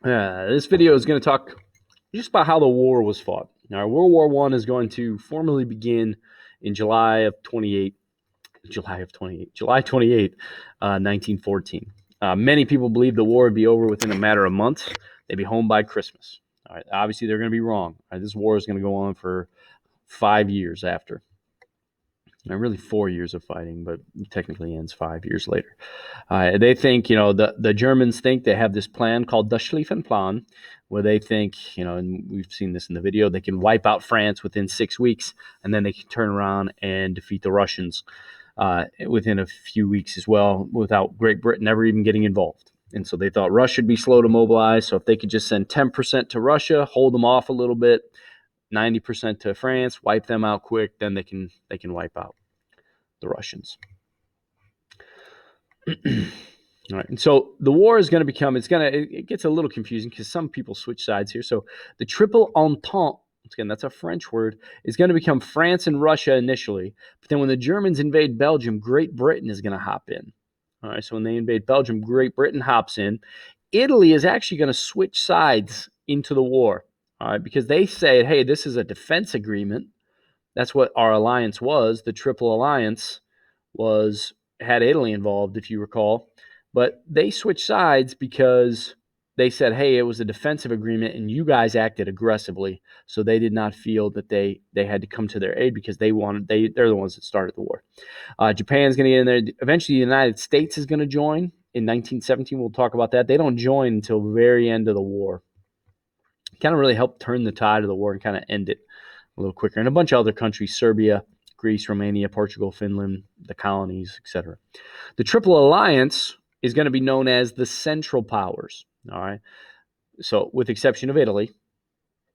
This video is going to talk just about how the war was fought. Now, World War I is going to formally begin in July 28th, 1914. Many people believe the war would be over within a matter of months. They'd be home by Christmas. All right, obviously, they're going to be wrong. All right, this war is going to go on for 5 years after. Really 4 years of fighting, but technically ends 5 years later. They think, the Germans think they have this plan called the Schlieffen Plan, where they think, and we've seen this in the video, they can wipe out France within 6 weeks, and then they can turn around and defeat the Russians within a few weeks as well, without Great Britain ever even getting involved. And so they thought Russia would be slow to mobilize. So if they could just send 10% to Russia, hold them off a little bit, 90% to France, wipe them out quick, then they can wipe out the Russians. All right, and so the war is going to become, it gets a little confusing because some people switch sides here. So the Triple Entente, again, that's a French word, is going to become France and Russia initially. But then when the Germans invade Belgium, Great Britain is going to hop in. All right, so when they invade Belgium, Great Britain hops in. Italy is actually going to switch sides into the war, all right, because they say, hey, this is a defense agreement. That's what our alliance was. The Triple Alliance had Italy involved, if you recall. But they switched sides because they said, hey, it was a defensive agreement and you guys acted aggressively. So they did not feel that they had to come to their aid because they're the ones that started the war. Japan's going to get in there. Eventually, the United States is going to join. In 1917, we'll talk about that. They don't join until the very end of the war. Kind of really helped turn the tide of the war and kind of end it a little quicker. And a bunch of other countries, Serbia, Greece, Romania, Portugal, Finland, the colonies, etc. The Triple Alliance is going to be known as the Central Powers. All right. So with exception of Italy.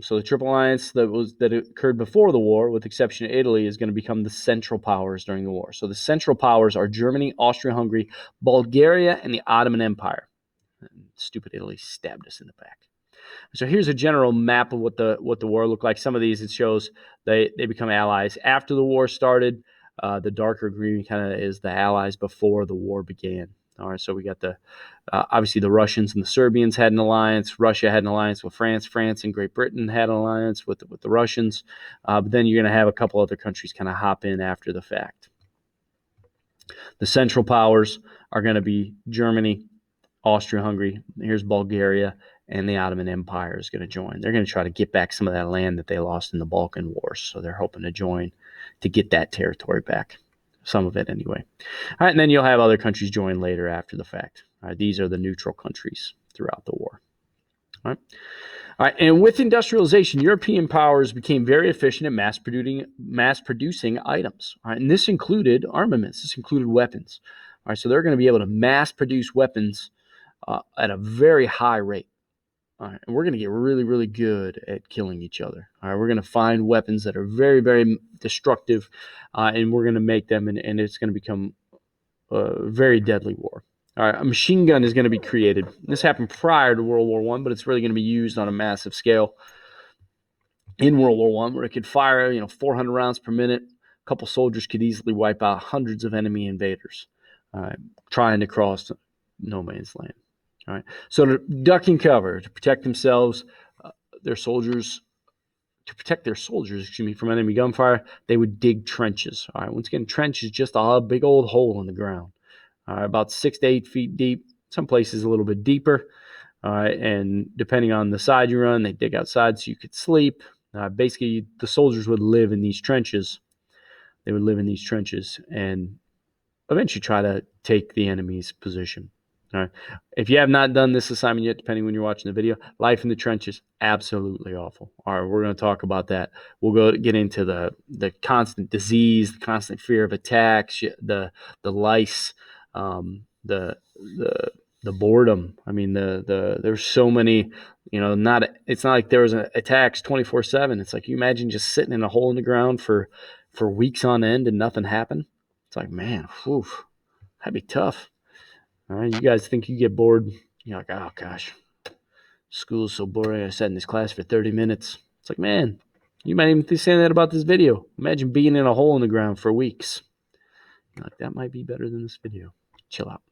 So the Triple Alliance that occurred before the war, with exception of Italy, is going to become the Central Powers during the war. So the Central Powers are Germany, Austria-Hungary, Bulgaria, and the Ottoman Empire. And stupid Italy stabbed us in the back. So here's a general map of what the war looked like. Some of these, it shows they become allies after the war started. The darker green kind of is the allies before the war began. All right, so we got obviously the Russians and the Serbians had an alliance. Russia had an alliance with France. France and Great Britain had an alliance with the Russians. But then you're going to have a couple other countries kind of hop in after the fact. The Central Powers are going to be Germany, Austria-Hungary. Here's Bulgaria. And the Ottoman Empire is going to join. They're going to try to get back some of that land that they lost in the Balkan Wars. So they're hoping to join to get that territory back. Some of it anyway. All right, and then you'll have other countries join later after the fact. All right, these are the neutral countries throughout the war. All right. All right, and with industrialization, European powers became very efficient at mass producing items. All right, and this included armaments. This included weapons. All right, so they're going to be able to mass produce weapons at a very high rate. All right, and we're going to get really, really good at killing each other. All right, we're going to find weapons that are very, very destructive, and we're going to make them, and it's going to become a very deadly war. All right, a machine gun is going to be created. This happened prior to World War I, but it's really going to be used on a massive scale in World War I, where it could fire 400 rounds per minute. A couple soldiers could easily wipe out hundreds of enemy invaders trying to cross no man's land. All right. So to duck and cover, to protect themselves, their soldiers, from enemy gunfire, they would dig trenches. All right. Once again, trench is just a big old hole in the ground. All right, about 6 to 8 feet deep. Some places a little bit deeper. All right, and depending on the side you run, they dig outside so you could sleep. Basically, the soldiers would live in these trenches. They would live in these trenches and eventually try to take the enemy's position. All right. If you have not done this assignment yet, depending when you're watching the video, life in the trenches, absolutely awful. All right, we're going to talk about that. We'll get into the constant disease, the constant fear of attacks, the lice, the boredom. I mean, there's so many. It's not like there was attacks 24/7. It's like you imagine just sitting in a hole in the ground for weeks on end and nothing happened. It's like, man, whew, that'd be tough. All right, you guys think you get bored? You're like, oh gosh, school's so boring. I sat in this class for 30 minutes. It's like, man, you might even be saying that about this video. Imagine being in a hole in the ground for weeks. You're like, that might be better than this video. Chill out.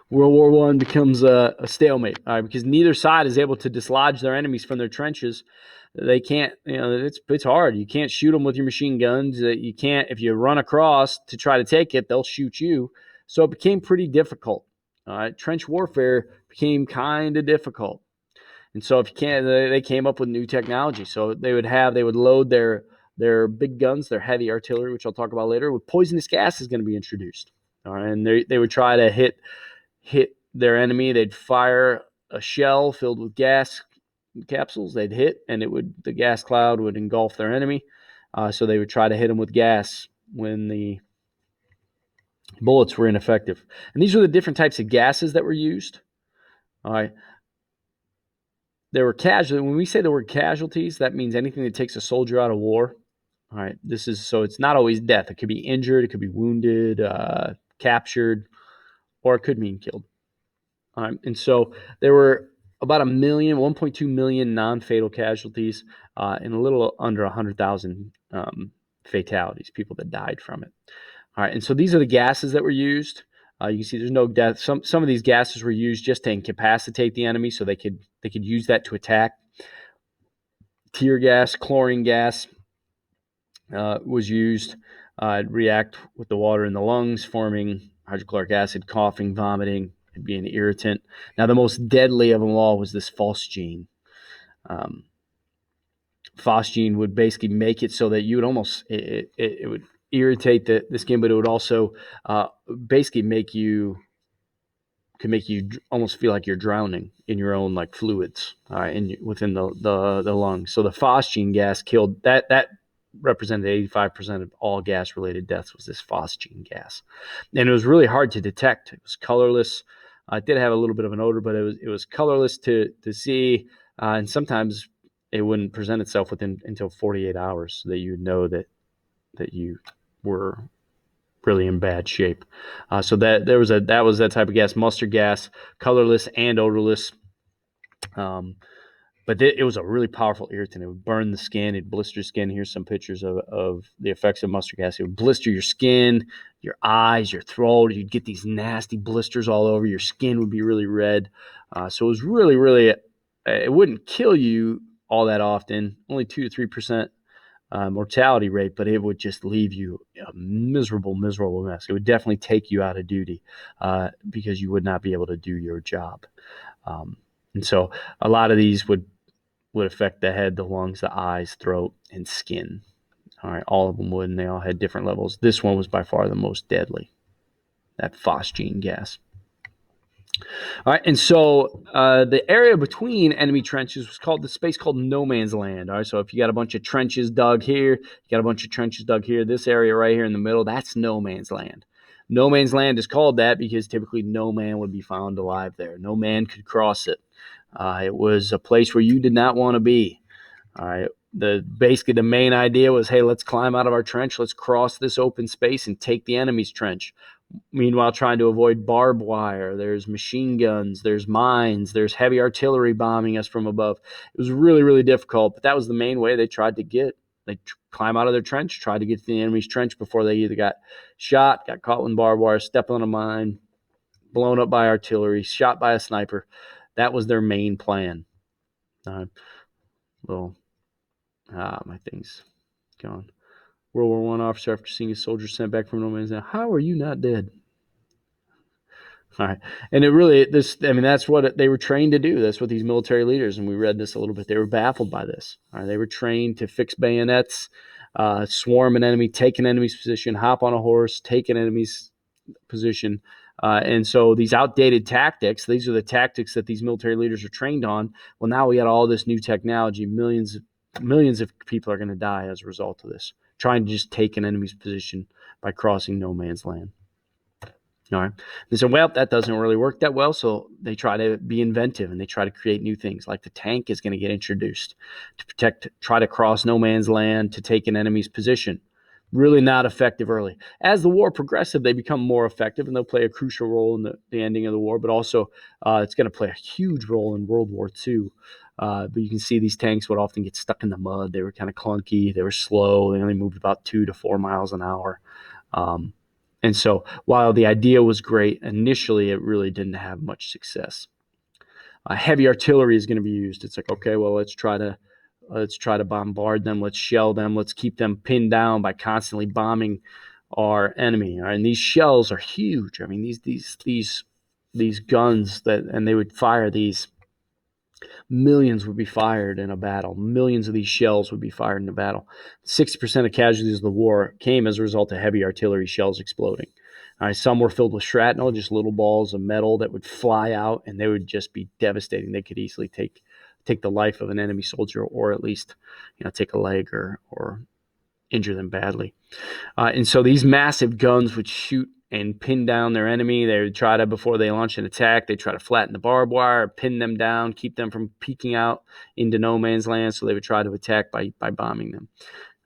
World War One becomes a stalemate, all right, because neither side is able to dislodge their enemies from their trenches. They can't, it's hard. You can't shoot them with your machine guns. You can't, if you run across to try to take it, they'll shoot you. So it became pretty difficult. All right, trench warfare became kind of difficult. And so if you can't, they came up with new technology. So they would load their big guns, their heavy artillery, which I'll talk about later, with poisonous gas is going to be introduced. All right, and they would try to hit their enemy. They'd fire a shell filled with gas capsules. They'd hit, and the gas cloud would engulf their enemy. So they would try to hit them with gas when the bullets were ineffective. And these were the different types of gases that were used. All right. There were casualties. When we say the word casualties, that means anything that takes a soldier out of war. All right. So it's not always death. It could be injured, it could be wounded, captured, or it could mean killed. And so there were about 1.2 million non-fatal casualties, and a little under 100,000 fatalities, people that died from it. All right, and so these are the gases that were used. You can see there's no death. Some of these gases were used just to incapacitate the enemy, so they could use that to attack. Tear gas, chlorine gas was used. React with the water in the lungs, forming hydrochloric acid, coughing, vomiting. It'd be an irritant. Now, the most deadly of them all was this phosgene. Phosgene would basically make it so that you would almost, it would irritate the skin, but it would also basically make you almost feel like you're drowning in your own like fluids within the lungs. So the phosgene gas killed that represented 85% of all gas-related deaths was this phosgene gas, and it was really hard to detect. It was colorless. It did have a little bit of an odor, but it was colorless to see, and sometimes it wouldn't present itself until 48 hours, so that you'd know that you were really in bad shape. So that was that type of gas, mustard gas, colorless and odorless. But it was a really powerful irritant. It would burn the skin. It'd blister skin. Here's some pictures of the effects of mustard gas. It would blister your skin, your eyes, your throat. You'd get these nasty blisters all over. Your skin would be really red. So it was really, really, it wouldn't kill you all that often, only 2 to 3% mortality rate, but it would just leave you a miserable, miserable mess. It would definitely take you out of duty because you would not be able to do your job. And so a lot of these would affect the head, the lungs, the eyes, throat, and skin. All right, all of them would, and they all had different levels. This one was by far the most deadly, that phosgene gas. All right, and so the area between enemy trenches was called the space called no man's land. All right, so if you got a bunch of trenches dug here, you got a bunch of trenches dug here, this area right here in the middle, that's no man's land. No man's land is called that because typically no man would be found alive there. No man could cross it. It was a place where you did not want to be. All right. Basically the main idea was, hey, let's climb out of our trench. Let's cross this open space and take the enemy's trench. Meanwhile, trying to avoid barbed wire. There's machine guns. There's mines. There's heavy artillery bombing us from above. It was really, really difficult. But that was the main way they tried to get. They climb out of their trench, tried to get to the enemy's trench before they either got shot, got caught with barbed wire, stepped on a mine, blown up by artillery, shot by a sniper. That was their main plan. My thing's gone. World War I officer after seeing his soldiers sent back from no man's land. How are you not dead? All right. And that's what they were trained to do. That's what these military leaders, and we read this a little bit, they were baffled by this. All right. They were trained to fix bayonets, swarm an enemy, take an enemy's position, hop on a horse, take an enemy's position. And so these outdated tactics, these are the tactics that these military leaders are trained on. Well, now we got all this new technology. Millions of people are going to die as a result of this, trying to just take an enemy's position by crossing no man's land. All right. They said, well, that doesn't really work that well. So they try to be inventive and they try to create new things, like the tank is going to get introduced to try to cross no man's land, to take an enemy's position. Really not effective early. As the war progresses, they become more effective, and they'll play a crucial role in the ending of the war, but also it's going to play a huge role in World War II. But you can see these tanks would often get stuck in the mud. They were kind of clunky. They were slow. They only moved about 2 to 4 miles an hour. And so while the idea was great, initially it really didn't have much success. Heavy artillery is going to be used. It's like, okay, well, let's try to bombard them. Let's shell them. Let's keep them pinned down by constantly bombing our enemy. All right? And these shells are huge. I mean, these guns and they would fire these. Millions would be fired in a battle. Millions of these shells would be fired in a battle. 60% of casualties of the war came as a result of heavy artillery shells exploding. All right, some were filled with shrapnel, just little balls of metal that would fly out, and they would just be devastating. They could easily take the life of an enemy soldier, or at least take a leg or injure them badly. And so these massive guns would shoot and pin down their enemy. They would try to, before they launch an attack, they try to flatten the barbed wire, pin them down, keep them from peeking out into no man's land. So they would try to attack by bombing them.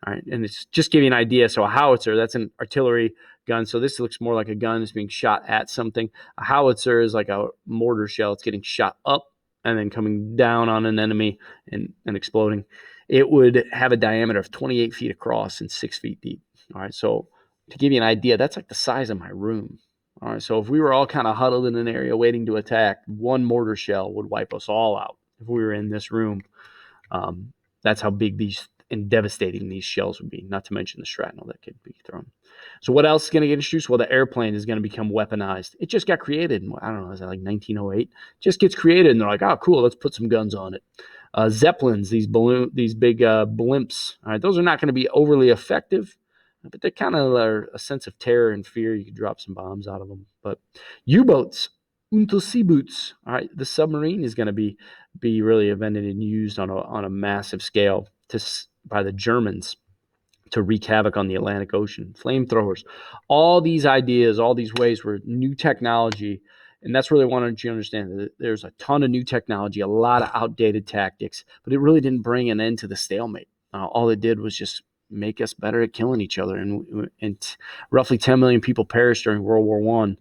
All right, and it's just give you an idea. So a howitzer, that's an artillery gun. So this looks more like a gun that's being shot at something. A howitzer is like a mortar shell. It's getting shot up and then coming down on an enemy and exploding. It would have a diameter of 28 feet across and 6 feet deep. All right, so to give you an idea, that's like the size of my room. All right, so if we were all kind of huddled in an area waiting to attack, one mortar shell would wipe us all out if we were in this room. That's how big and devastating these shells would be, not to mention the shrapnel that could be thrown. So what else is going to get introduced? Well, the airplane is going to become weaponized. It just got created in, I don't know, is that like 1908? Just gets created, and they're like, oh, cool, let's put some guns on it. Zeppelins, these big blimps, all right, those are not going to be overly effective, but they kind of are a sense of terror and fear. You could drop some bombs out of them. But U-boats, Unterseeboots, all right, the submarine is going to be really invented and used on a massive scale by the Germans to wreak havoc on the Atlantic Ocean. Flamethrowers, all these ideas, all these ways were new technology. And that's really what I want you to understand. That there's a ton of new technology, a lot of outdated tactics, but it really didn't bring an end to the stalemate. All it did was just make us better at killing each other. And roughly 10 million people perished during World War I.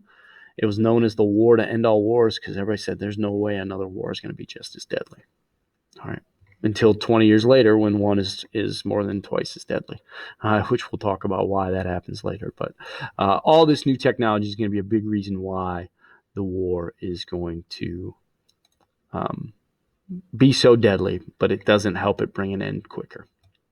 It was known as the war to end all wars because everybody said there's no way another war is going to be just as deadly. All right. Until 20 years later, when one is more than twice as deadly, which we'll talk about why that happens later. But all this new technology is going to be a big reason why the war is going to be so deadly, but it doesn't help it bring an end quicker.